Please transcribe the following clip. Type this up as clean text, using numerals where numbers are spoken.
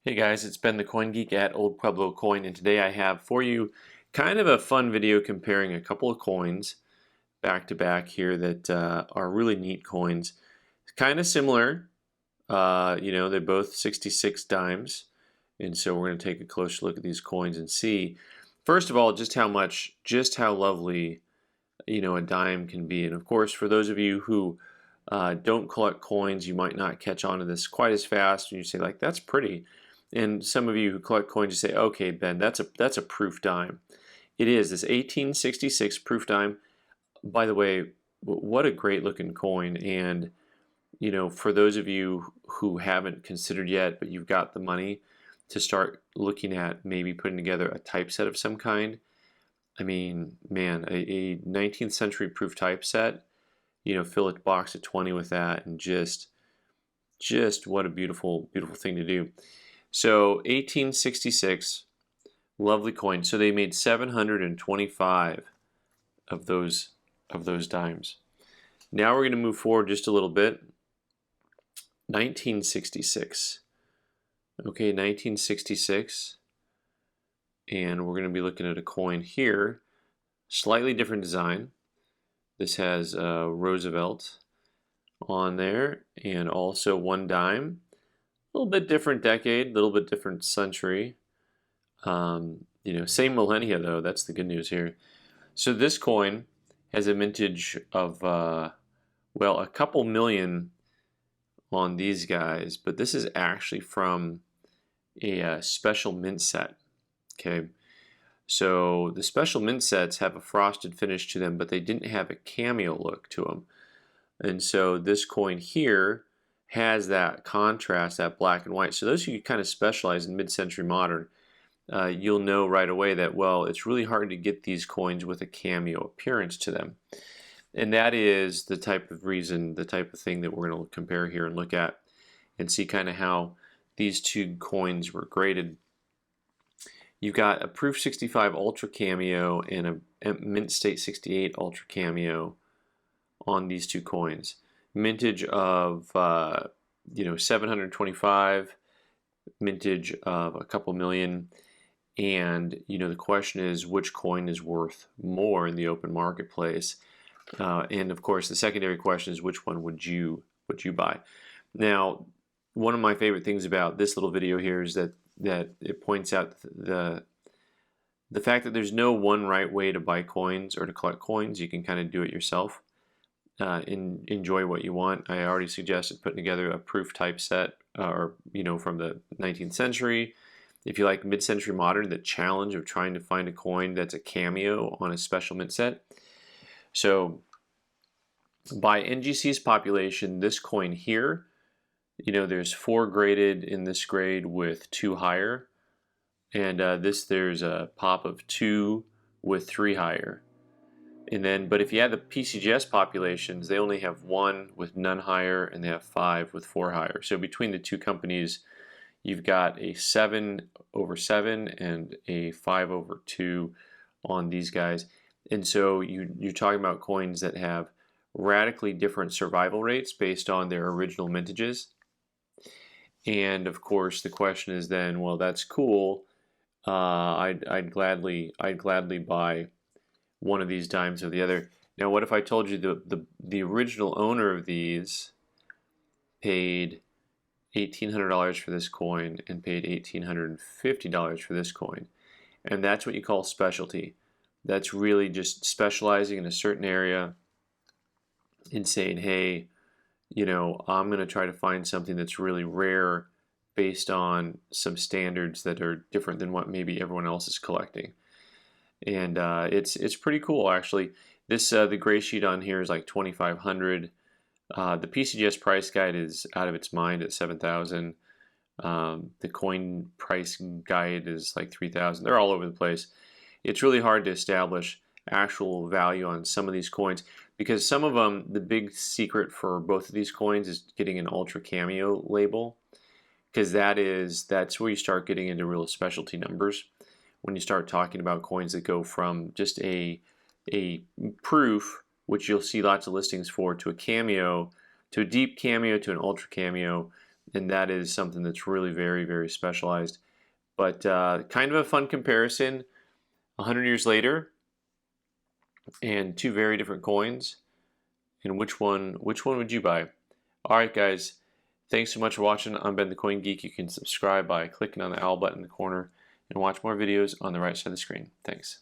Hey guys, it's Ben the Coin Geek at Old Pueblo Coin, and today I have for you kind of a fun video comparing a couple of coins back to back here that are really neat coins. Kind of similar, they're both 66 dimes, and so we're going to take a closer look at these coins and see, first of all, just how lovely, a dime can be. And of course, for those of you who don't collect coins, you might not catch on to this quite as fast, and you say like, that's pretty. And some of you who collect coins, you say, okay, Ben, that's a proof dime. It is this 1866 proof dime. By the way, what a great looking coin. And for those of you who haven't considered yet, but you've got the money to start looking at maybe putting together a typeset of some kind. I mean, man, a 19th century proof typeset, fill a box of 20 with that, and just what a beautiful, beautiful thing to do. So 1866, lovely coin. So they made 725 of those dimes. Now we're going to move forward just a little bit. 1966. Okay, 1966. And we're going to be looking at a coin here. Slightly different design. This has Roosevelt on there and also one dime. A little bit different decade, a little bit different century. Same millennia though, that's the good news here. So this coin has a mintage of, a couple million on these guys, but this is actually from a special mint set, okay? So the special mint sets have a frosted finish to them, but they didn't have a cameo look to them. And so this coin here has that contrast, that black and white. So those of you who kind of specialize in mid-century modern, you'll know right away that, well, it's really hard to get these coins with a cameo appearance to them. And that is the type of reason, the type of thing that we're going to compare here and look at and see kind of how these two coins were graded. You've got a Proof 65 Ultra Cameo and a Mint State 68 Ultra Cameo on these two coins. Mintage of 725, mintage of a couple million, and the question is which coin is worth more in the open marketplace, and of course the secondary question is which one would you buy. Now, one of my favorite things about this little video here is that it points out the fact that there's no one right way to buy coins or to collect coins. You can kind of do it yourself. Enjoy what you want. I already suggested putting together a proof typeset, from the 19th century. If you like mid-century modern, the challenge of trying to find a coin that's a cameo on a special mint set. So by NGC's population, this coin here, there's 4 graded in this grade with 2 higher, and there's a pop of 2 with 3 higher. And then, but if you add the PCGS populations, they only have 1 with none higher, and they have 5 with 4 higher. So between the two companies, you've got a 7/7 and a 5/2 on these guys. And so you're talking about coins that have radically different survival rates based on their original mintages. And of course, the question is then, well, that's cool. I'd gladly buy one of these dimes or the other. Now, what if I told you the original owner of these paid $1,800 for this coin and paid $1,850 for this coin? And that's what you call specialty. That's really just specializing in a certain area and saying, hey, I'm going to try to find something that's really rare based on some standards that are different than what maybe everyone else is collecting. And it's pretty cool, actually. This the gray sheet on here is like 2,500. The PCGS price guide is out of its mind at 7,000. The coin price guide is like 3,000. They're all over the place. It's really hard to establish actual value on some of these coins because some of them, the big secret for both of these coins is getting an Ultra Cameo label, because that's where you start getting into real specialty numbers. When you start talking about coins that go from just a proof, which you'll see lots of listings for, to a cameo, to a deep cameo, to an ultra cameo, and that is something that's really very, very specialized. But kind of a fun comparison 100 years later, and two very different coins. And which one would you buy? All right, guys. Thanks so much for watching. I'm Ben the Coin Geek. You can subscribe by clicking on the owl button in the corner and watch more videos on the right side of the screen. Thanks.